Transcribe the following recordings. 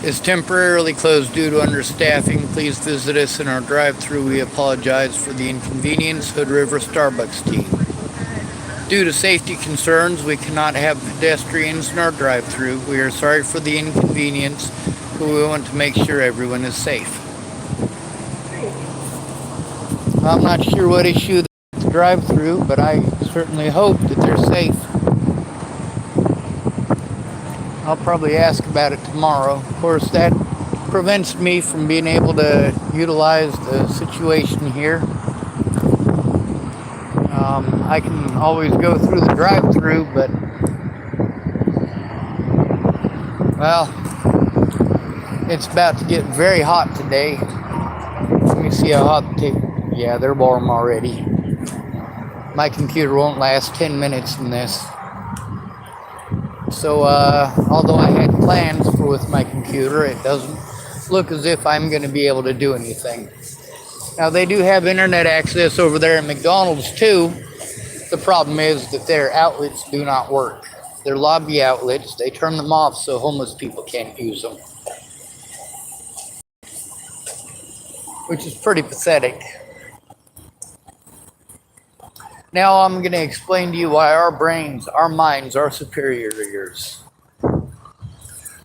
is temporarily closed due to understaffing. Please visit us in our drive-thru. We apologize for the inconvenience. Hood River Starbucks team. Due to safety concerns, we cannot have pedestrians in our drive-thru. We are sorry for the inconvenience, but we want to make sure everyone is safe. I'm not sure what issue the drive-thru, but I certainly hope that they're safe. I'll probably ask about it tomorrow. Of course, that prevents me from being able to utilize the situation here. I can always go through the drive-thru, but well, it's about to get very hot today. Let me see how hot yeah, they're warm already. My computer won't last 10 minutes in this. So, although I had plans with my computer, it doesn't look as if I'm going to be able to do anything. Now, they do have internet access over there at McDonald's, too. The problem is that their outlets do not work. Their lobby outlets, they turn them off so homeless people can't use them. Which is pretty pathetic. Now I'm going to explain to you why our brains, our minds are superior to yours.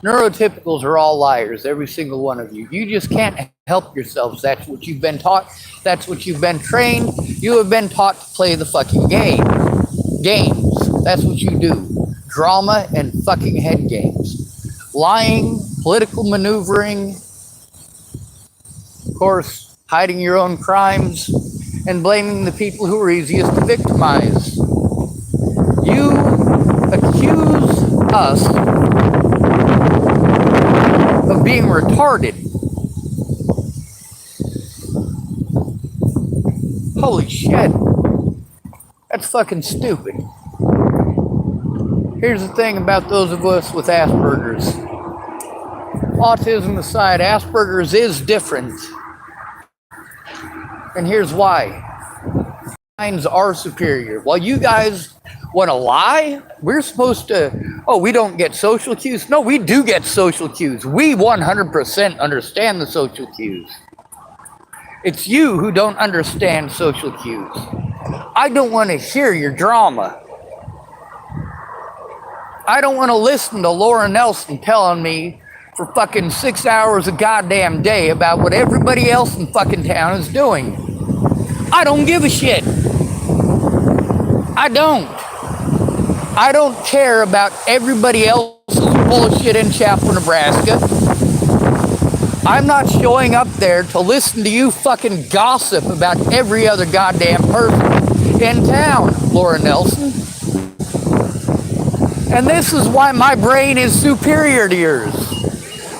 Neurotypicals are all liars, every single one of you. You just can't help yourselves. That's what you've been taught. That's what you've been trained. You have been taught to play the fucking game. Games. That's what you do. Drama and fucking head games. Lying, political maneuvering, of course, hiding your own crimes, and blaming the people who are easiest to victimize. You accuse us of being retarded. Holy shit. That's fucking stupid. Here's the thing about those of us with Aspergers. Autism aside, Aspergers is different. And here's why. Minds are superior. While you guys want to lie, we're supposed to, we don't get social cues. No, we do get social cues. We 100% understand the social cues. It's you who don't understand social cues. I don't want to hear your drama. I don't want to listen to Laura Nelson telling me for fucking 6 hours a goddamn day about what everybody else in fucking town is doing. I don't give a shit. I don't care about everybody else's bullshit in Chapel, Nebraska. I'm not showing up there to listen to you fucking gossip about every other goddamn person in town, Laura Nelson. And this is why my brain is superior to yours.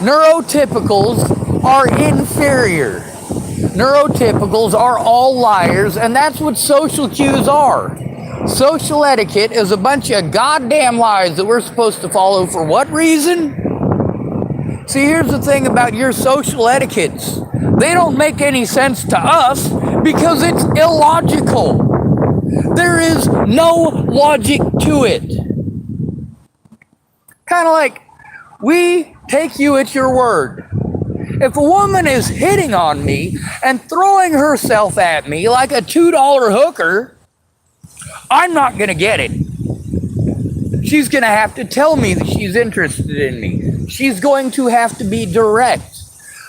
Neurotypicals are inferior. Neurotypicals are all liars, and that's what social cues are. Social etiquette is a bunch of goddamn lies that we're supposed to follow for what reason? See, here's the thing about your social etiquettes. They don't make any sense to us because it's illogical. There is no logic to it. Kind of like, we take you at your word. If a woman is hitting on me and throwing herself at me like a $2 hooker, I'm not going to get it. She's going to have to tell me that she's interested in me. She's going to have to be direct.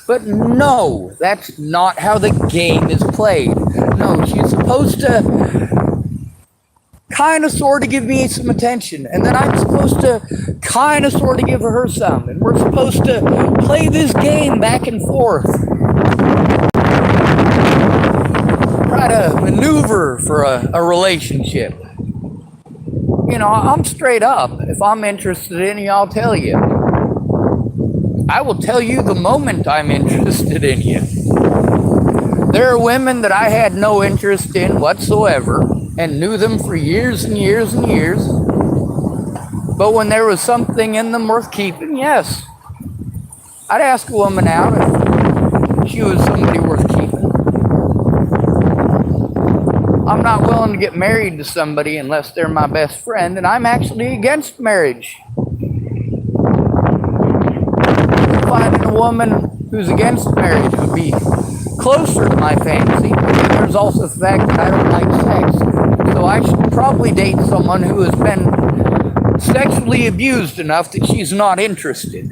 But no, that's not how the game is played. No, she's supposed to kind of sort of give me some attention, and then I'm supposed to kind of sort of give her some, and we're supposed to play this game back and forth, try to maneuver for a relationship. You know, I'm straight up. If I'm interested in you, I'll tell you. I will tell you the moment I'm interested in you. There are women that I had no interest in whatsoever and knew them for years and years and years. But when there was something in them worth keeping, yes. I'd ask a woman out if she was somebody worth keeping. I'm not willing to get married to somebody unless they're my best friend, and I'm actually against marriage. Finding a woman who's against marriage would be closer to my fancy. There's also the fact that I don't like sex. So I should probably date someone who has been sexually abused enough that she's not interested.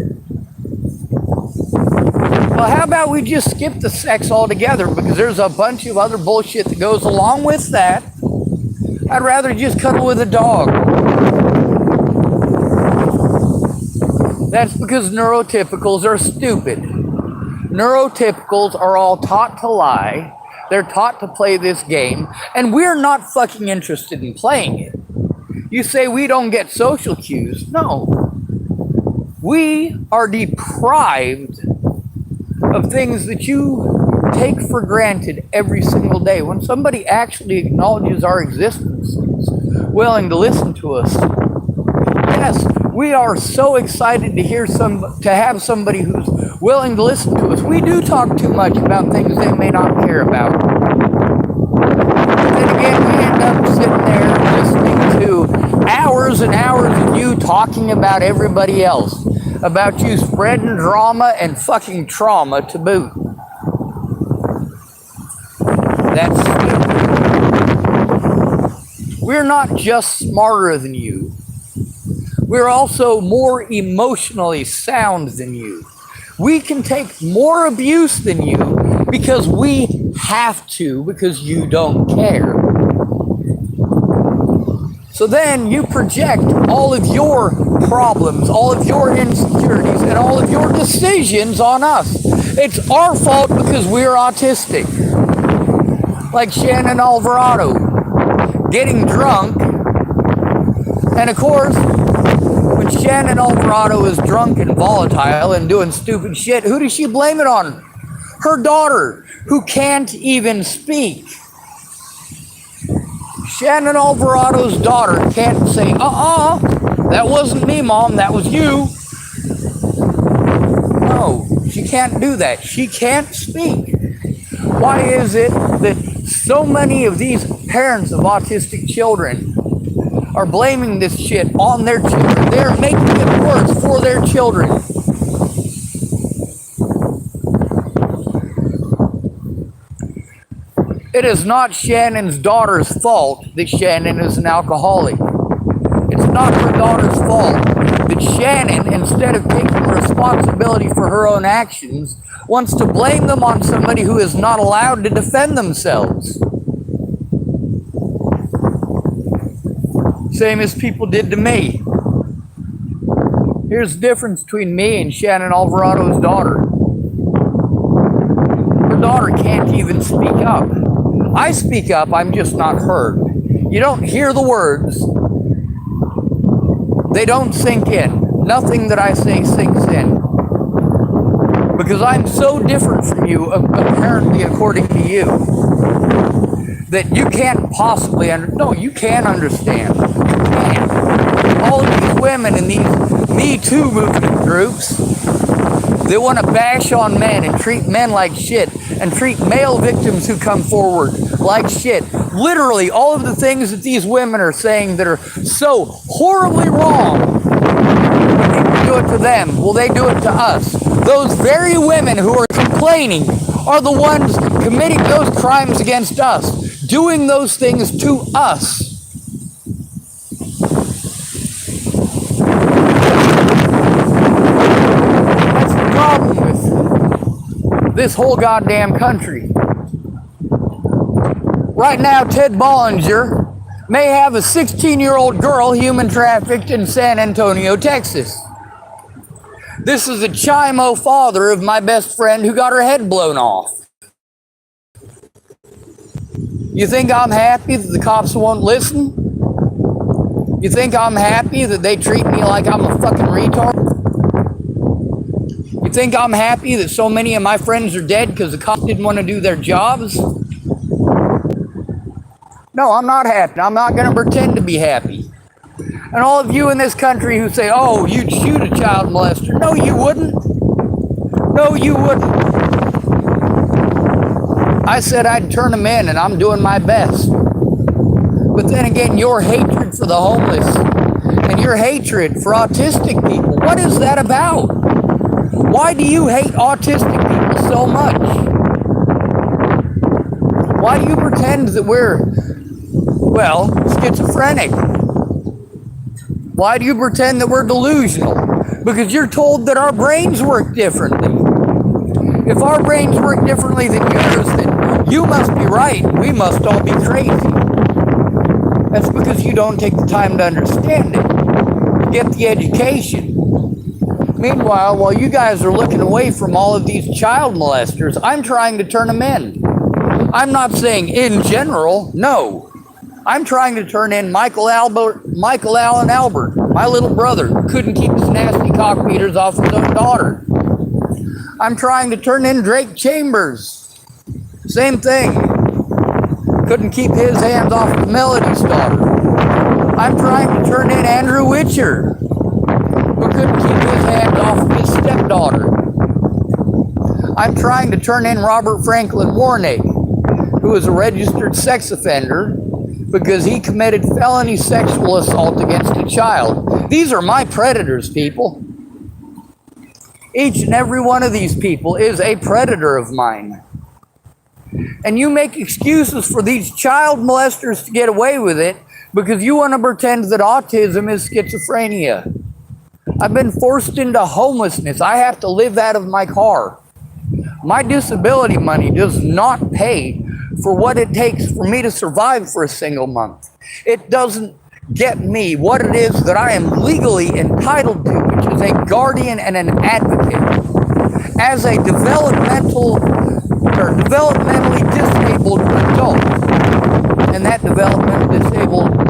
Well, how about we just skip the sex altogether, because there's a bunch of other bullshit that goes along with that. I'd rather just cuddle with a dog. That's because neurotypicals are stupid. Neurotypicals are all taught to lie. They're taught to play this game, and we're not fucking interested in playing it. You say we don't get social cues. No. We are deprived of things that you take for granted every single day. When somebody actually acknowledges our existence, is willing to listen to us. Yes, we are so excited to have somebody who's willing to listen to us. We do talk too much about things they may not care about. But then again, we end up sitting there listening to hours and hours of you talking about everybody else, about you spreading drama and fucking trauma to boot. That's stupid. We're not just smarter than you. We're also more emotionally sound than you. We can take more abuse than you because we have to, because you don't care. So then you project all of your problems, all of your insecurities, and all of your decisions on us. It's our fault because we're autistic. Like Shannon Alvarado, getting drunk. And of course, when Shannon Alvarado is drunk and volatile and doing stupid shit, who does she blame it on? Her daughter, who can't even speak. Shannon Alvarado's daughter can't say, that wasn't me, Mom, that was you. No, she can't do that. She can't speak. Why is it that so many of these parents of autistic children are blaming this shit on their children? They're making it worse for their children. It is not Shannon's daughter's fault that Shannon is an alcoholic. It's not her daughter's fault that Shannon, instead of taking responsibility for her own actions, wants to blame them on somebody who is not allowed to defend themselves. Same as people did to me. Here's the difference between me and Shannon Alvarado's daughter. Her daughter can't even speak up. I speak up, I'm just not heard. You don't hear the words. They don't sink in. Nothing that I say sinks in. Because I'm so different from you, apparently according to you, that you can't possibly no, you can understand. You can. All of these women in these Me Too movement groups, they want to bash on men and treat men like shit and treat male victims who come forward like shit. Literally, all of the things that these women are saying that are so horribly wrong, people do it to them. Well, they do it to us. Those very women who are complaining are the ones committing those crimes against us, doing those things to us. That's the problem with this whole goddamn country. Right now, Ted Bollinger may have a 16-year-old girl human trafficked in San Antonio, Texas. This is the Chimo father of my best friend who got her head blown off. You think I'm happy that the cops won't listen? You think I'm happy that they treat me like I'm a fucking retard? You think I'm happy that so many of my friends are dead because the cops didn't want to do their jobs? No, I'm not happy. I'm not going to pretend to be happy. And all of you in this country who say, oh, you'd shoot a child molester. No, you wouldn't. No, you wouldn't. I said I'd turn them in, and I'm doing my best. But then again, your hatred for the homeless and your hatred for autistic people, what is that about? Why do you hate autistic people so much? Why do you pretend that we're, well, schizophrenic? Why do you pretend that we're delusional? Because you're told that our brains work differently. If our brains work differently than yours, then you must be right. We must all be crazy. That's because you don't take the time to understand it. Get the education. Meanwhile, while you guys are looking away from all of these child molesters, I'm trying to turn them in. I'm not saying in general, no. I'm trying to turn in Michael Allen Albert, my little brother, who couldn't keep his nasty cock beaters off his own daughter. I'm trying to turn in Drake Chambers. Same thing. Couldn't keep his hands off of Melody's daughter. I'm trying to turn in Andrew Witcher, who couldn't keep his hands off of his stepdaughter. I'm trying to turn in Robert Franklin Warnake, who is a registered sex offender because he committed felony sexual assault against a child. These are my predators, people. Each and every one of these people is a predator of mine. And you make excuses for these child molesters to get away with it because you want to pretend that autism is schizophrenia. I've been forced into homelessness. I have to live out of my car. My disability money does not pay for what it takes for me to survive for a single month. It doesn't get me what it is that I am legally entitled to, which is a guardian and an advocate. As a developmentally disabled adult, and that developmental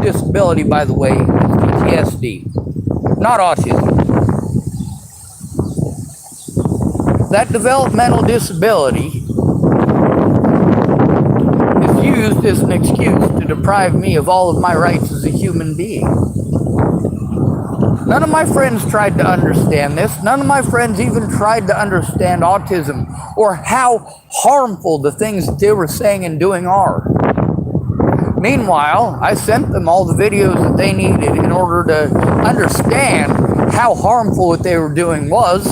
disability, by the way, is PTSD, not autism. That developmental disability is used as an excuse to deprive me of all of my rights as a human being. None of my friends tried to understand this. None of my friends even tried to understand autism or how harmful the things that they were saying and doing are. Meanwhile, I sent them all the videos that they needed in order to understand how harmful what they were doing was,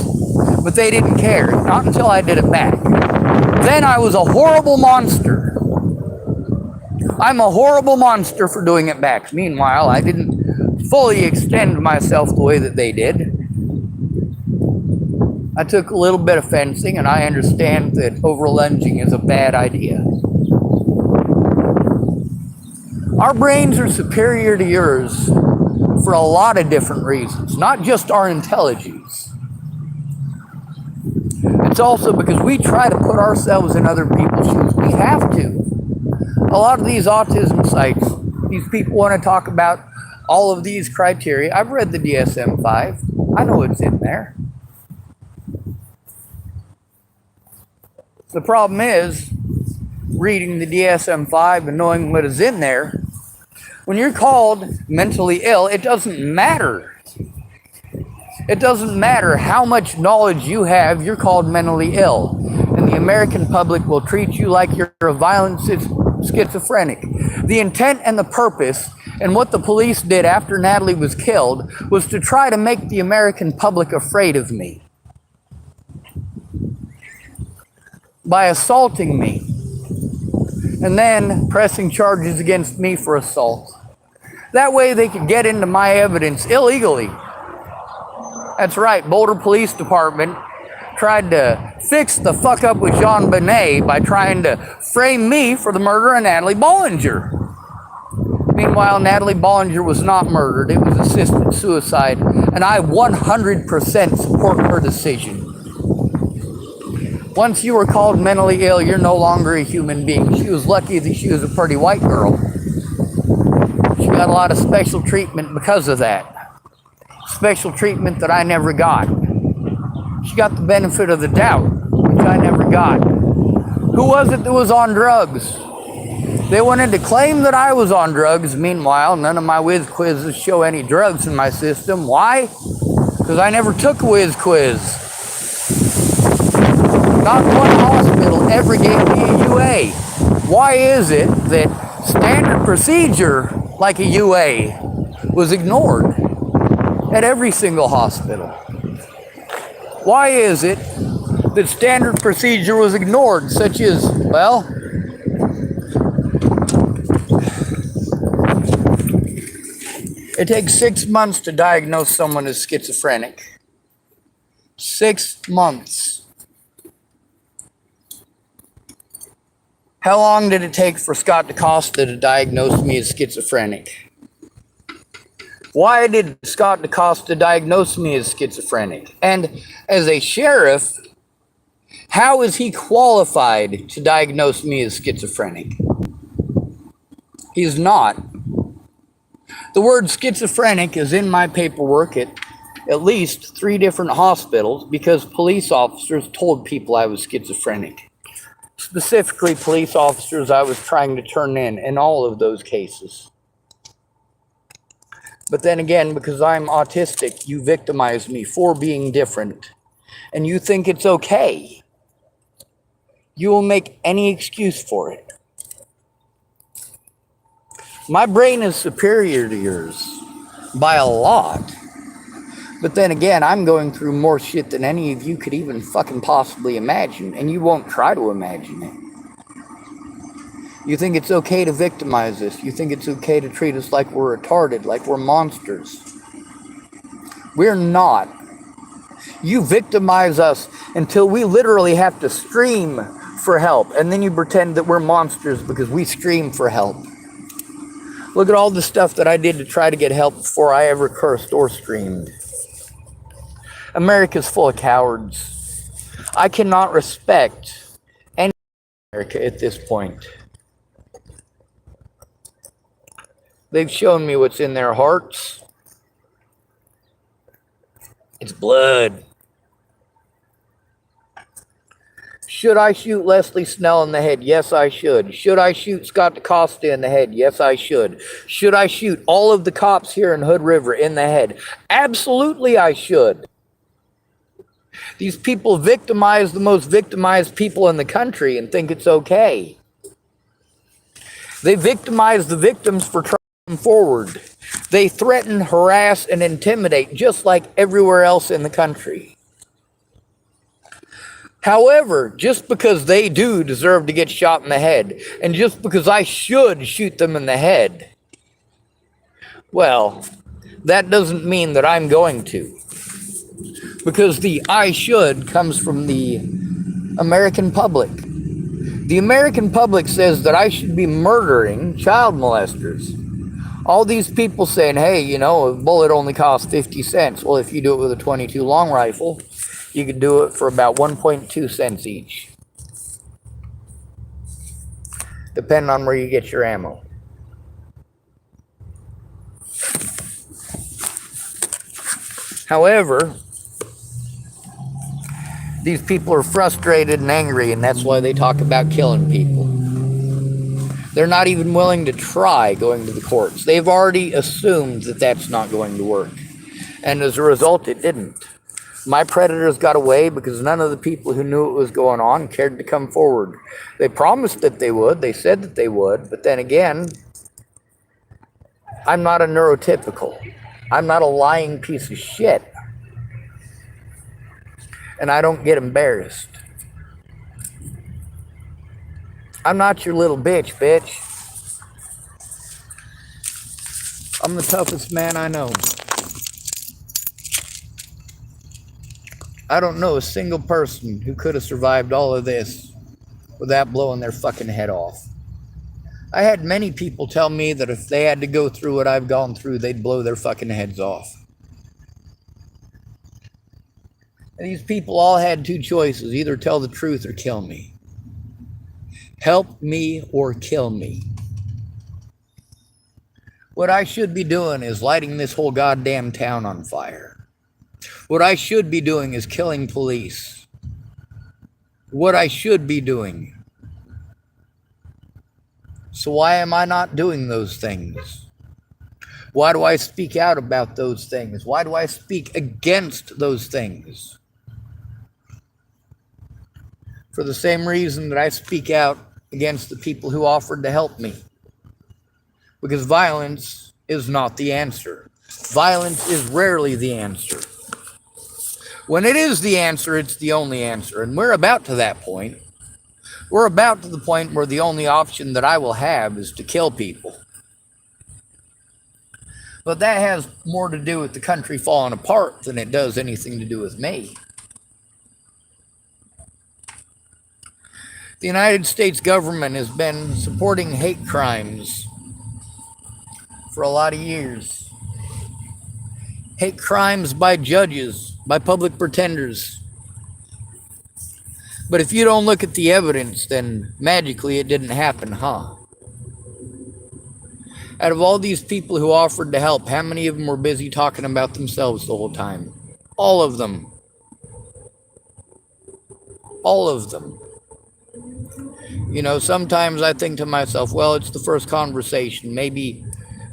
but they didn't care. Not until I did it back. Then I was a horrible monster. I'm a horrible monster for doing it back. Meanwhile, I didn't fully extend myself the way that they did. I took a little bit of fencing, and I understand that over-lunging is a bad idea. Our brains are superior to yours for a lot of different reasons, not just our intelligence. It's also because we try to put ourselves in other people's shoes. We have to. A lot of these autism sites, these people want to talk about all of these criteria. I've read the DSM-5. I know it's in there. The problem is, reading the DSM-5 and knowing what is in there, when you're called mentally ill, it doesn't matter. It doesn't matter how much knowledge you have, you're called mentally ill. And the American public will treat you like you're a violent schizophrenic. The intent and the purpose and what the police did after Natalie was killed was to try to make the American public afraid of me by assaulting me and then pressing charges against me for assault. That way they could get into my evidence illegally. That's right, Boulder Police Department tried to fix the fuck up with Jean Bonnet by trying to frame me for the murder of Natalie Bollinger. Meanwhile, Natalie Bollinger was not murdered. It was assisted suicide, and I 100% support her decision. Once you were called mentally ill, you're no longer a human being. She was lucky that she was a pretty white girl. She got a lot of special treatment because of that. Special treatment that I never got. She got the benefit of the doubt, which I never got. Who was it that was on drugs? They wanted to claim that I was on drugs. Meanwhile, none of my whiz quizzes show any drugs in my system. Why? Because I never took a whiz quiz. Not one hospital ever gave me a UA. Why is it that standard procedure, like a UA, was ignored at every single hospital? Why is it that standard procedure was ignored, such as, well, it takes 6 months to diagnose someone as schizophrenic. 6 months. How long did it take for Scott DaCosta to diagnose me as schizophrenic? Why did Scott DaCosta diagnose me as schizophrenic? And as a sheriff, how is he qualified to diagnose me as schizophrenic? He's not. The word schizophrenic is in my paperwork at least 3 different hospitals because police officers told people I was schizophrenic. Specifically, police officers I was trying to turn in all of those cases. But then again, because I'm autistic, you victimize me for being different. And you think it's okay. You will make any excuse for it. My brain is superior to yours by a lot. But then again, I'm going through more shit than any of you could even fucking possibly imagine, and you won't try to imagine it. You think it's okay to victimize us. You think it's okay to treat us like we're retarded, like we're monsters. We're not. You victimize us until we literally have to scream for help, and then you pretend that we're monsters because we scream for help. Look at all the stuff that I did to try to get help before I ever cursed or screamed. America's full of cowards. I cannot respect any America at this point. They've shown me what's in their hearts. It's blood. Should I shoot Leslie Snell in the head? Yes, I should. Should I shoot Scott DaCosta in the head? Yes, I should. Should I shoot all of the cops here in Hood River in the head? Absolutely, I should. These people victimize the most victimized people in the country and think it's okay. They victimize the victims for trying to come forward. They threaten, harass, and intimidate just like everywhere else in the country. However, just because they do deserve to get shot in the head, and just because I should shoot them in the head, well, that doesn't mean that I'm going to. Because the I should comes from the American public. The American public says that I should be murdering child molesters. All these people saying, hey, you know, a bullet only costs 50 cents. Well, if you do it with a .22 long rifle, you could do it for about 1.2 cents each. Depending on where you get your ammo. However, these people are frustrated and angry, and that's why they talk about killing people. They're not even willing to try going to the courts. They've already assumed that that's not going to work. And as a result, it didn't. My predators got away because none of the people who knew what was going on cared to come forward. They promised that they would. They said that they would. But then again, I'm not a neurotypical. I'm not a lying piece of shit. And I don't get embarrassed. I'm not your little bitch. I'm the toughest man I know. I don't know a single person who could have survived all of this without blowing their fucking head off. I had many people tell me that if they had to go through what I've gone through, they'd blow their fucking heads off. And these people all had 2 choices, either tell the truth or kill me. Help me or kill me. What I should be doing is lighting this whole goddamn town on fire. What I should be doing is killing police. What I should be doing. So why am I not doing those things? Why do I speak out about those things? Why do I speak against those things? For the same reason that I speak out against the people who offered to help me. Because violence is not the answer. Violence is rarely the answer. When it is the answer, it's the only answer. And we're about to that point. We're about to the point where the only option that I will have is to kill people. But that has more to do with the country falling apart than it does anything to do with me. The United States government has been supporting hate crimes for a lot of years. Hate crimes by judges, by public pretenders. But if you don't look at the evidence, then magically it didn't happen, huh? Out of all these people who offered to help, how many of them were busy talking about themselves the whole time? All of them. All of them. You know, sometimes I think to myself, well, it's the first conversation. Maybe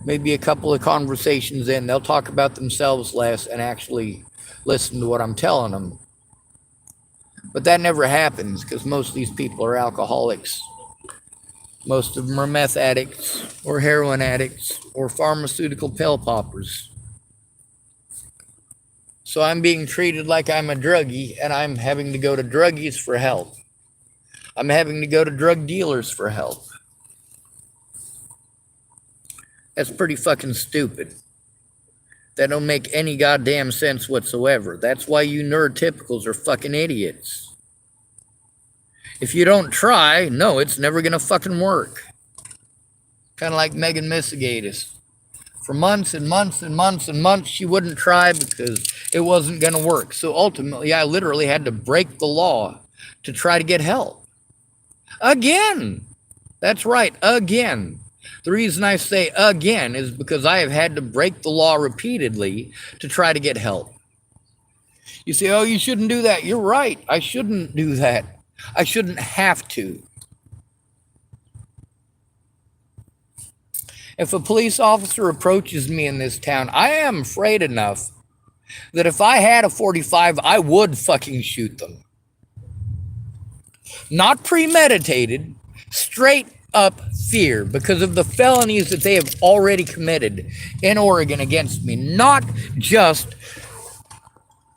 a couple of conversations in, they'll talk about themselves less and actually listen to what I'm telling them. But that never happens because most of these people are alcoholics. Most of them are meth addicts or heroin addicts or pharmaceutical pill poppers. So I'm being treated like I'm a druggie and I'm having to go to druggies for help. I'm having to go to drug dealers for help. That's pretty fucking stupid. That don't make any goddamn sense whatsoever. That's why you neurotypicals are fucking idiots. If you don't try, no, it's never gonna fucking work. Kind of like Megan Missigatis. For months and months and months and months, she wouldn't try because it wasn't gonna work. So ultimately, I literally had to break the law to try to get help. Again. That's right, again. The reason I say again is because I have had to break the law repeatedly to try to get help. You say, oh, you shouldn't do that. You're right. I shouldn't do that. I shouldn't have to. If a police officer approaches me in this town, I am afraid enough that if I had a .45, I would fucking shoot them. Not premeditated, straight up fear because of the felonies that they have already committed in Oregon against me. Not just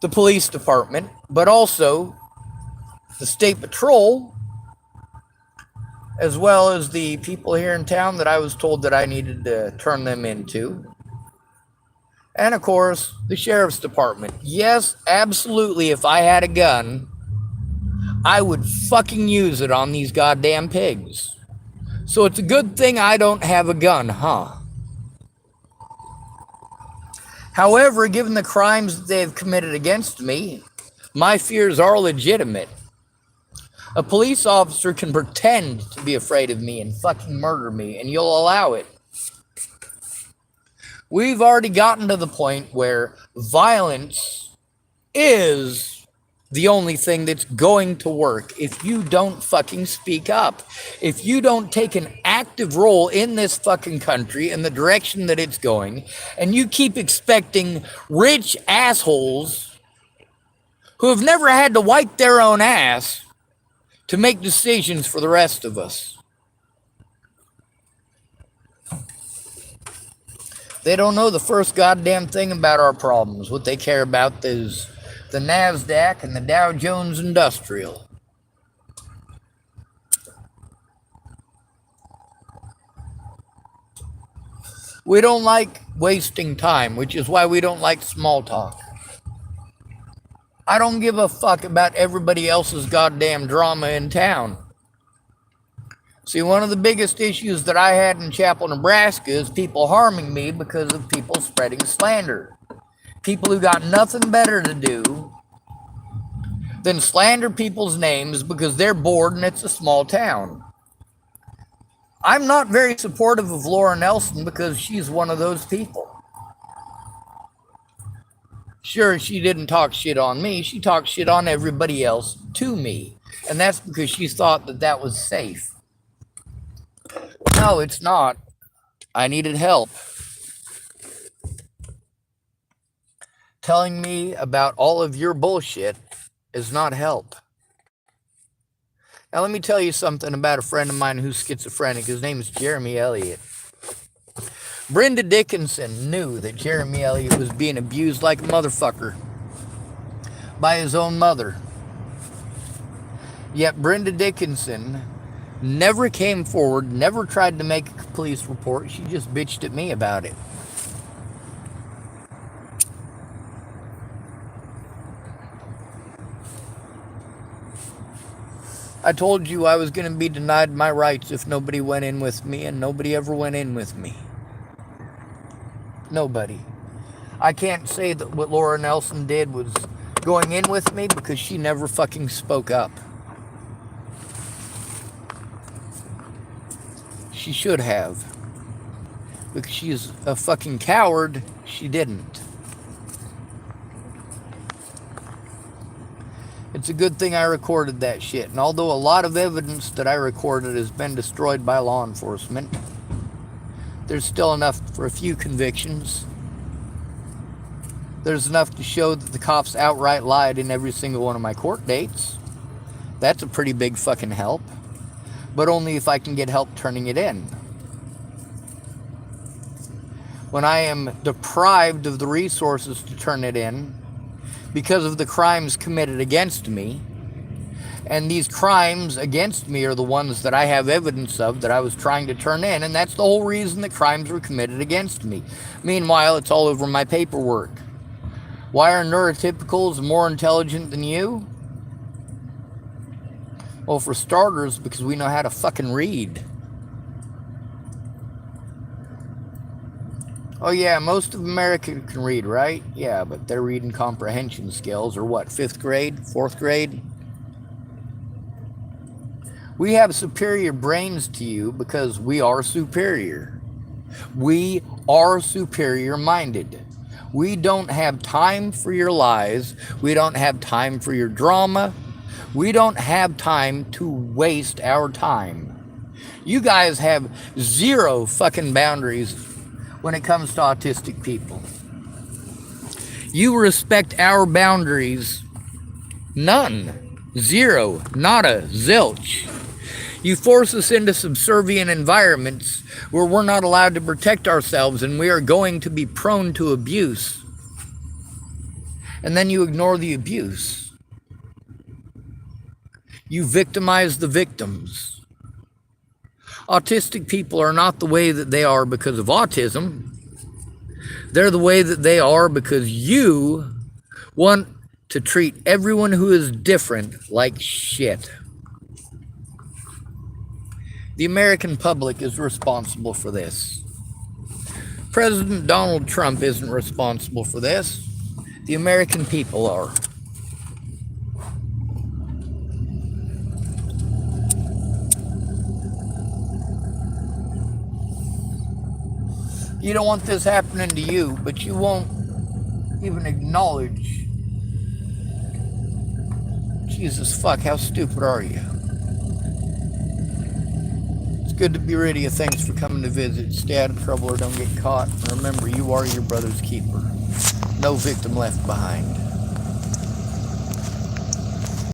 the police department, but also the state patrol, as well as the people here in town that I was told that I needed to turn them into. And of course, the sheriff's department. Yes, absolutely, if I had a gun, I would fucking use it on these goddamn pigs. So it's a good thing I don't have a gun, huh? However, given the crimes that they've committed against me, my fears are legitimate. A police officer can pretend to be afraid of me and fucking murder me, and you'll allow it. We've already gotten to the point where violence is the only thing that's going to work if you don't fucking speak up. If you don't take an active role in this fucking country in the direction that it's going, and you keep expecting rich assholes who have never had to wipe their own ass to make decisions for the rest of us. They don't know the first goddamn thing about our problems. What they care about is the NASDAQ and the Dow Jones Industrial. We don't like wasting time, which is why we don't like small talk. I don't give a fuck about everybody else's goddamn drama in town. See, one of the biggest issues that I had in Chapel, Nebraska is people harming me because of people spreading slander. People who got nothing better to do than slander people's names because they're bored and it's a small town. I'm not very supportive of Laura Nelson because she's one of those people. Sure, she didn't talk shit on me. She talked shit on everybody else to me. And that's because she thought that that was safe. No, it's not. I needed help. Telling me about all of your bullshit is not help. Now, let me tell you something about a friend of mine who's schizophrenic. His name is Jeremy Elliott. Brenda Dickinson knew that Jeremy Elliott was being abused like a motherfucker by his own mother. Yet Brenda Dickinson never came forward, never tried to make a police report. She just bitched at me about it. I told you I was going to be denied my rights if nobody went in with me, and nobody ever went in with me. Nobody. I can't say that what Laura Nelson did was going in with me because she never fucking spoke up. She should have. Because she's a fucking coward, she didn't. It's a good thing I recorded that shit. And although a lot of evidence that I recorded has been destroyed by law enforcement, there's still enough for a few convictions. There's enough to show that the cops outright lied in every single one of my court dates. That's a pretty big fucking help. But only if I can get help turning it in. When I am deprived of the resources to turn it in, because of the crimes committed against me, and these crimes against me are the ones that I have evidence of that I was trying to turn in, and that's the whole reason that crimes were committed against me. Meanwhile, it's all over my paperwork. Why are neurotypicals more intelligent than you? Well, for starters, because we know how to fucking read. Oh yeah, most of America can read, right? Yeah, but their reading comprehension skills are what, 5th grade, 4th grade? We have superior brains to you because we are superior. We are superior minded. We don't have time for your lies. We don't have time for your drama. We don't have time to waste our time. You guys have zero fucking boundaries when it comes to autistic people. You respect our boundaries. None. Zero. Nada. Zilch. You force us into subservient environments where we're not allowed to protect ourselves and we are going to be prone to abuse. And then you ignore the abuse. You victimize the victims. Autistic people are not the way that they are because of autism. They're the way that they are because you want to treat everyone who is different like shit. The American public is responsible for this. President Donald Trump isn't responsible for this. The American people are. You don't want this happening to you, but you won't even acknowledge. Jesus fuck, how stupid are you? It's good to be rid of you. Thanks for coming to visit. Stay out of trouble or don't get caught. And remember, you are your brother's keeper. No victim left behind.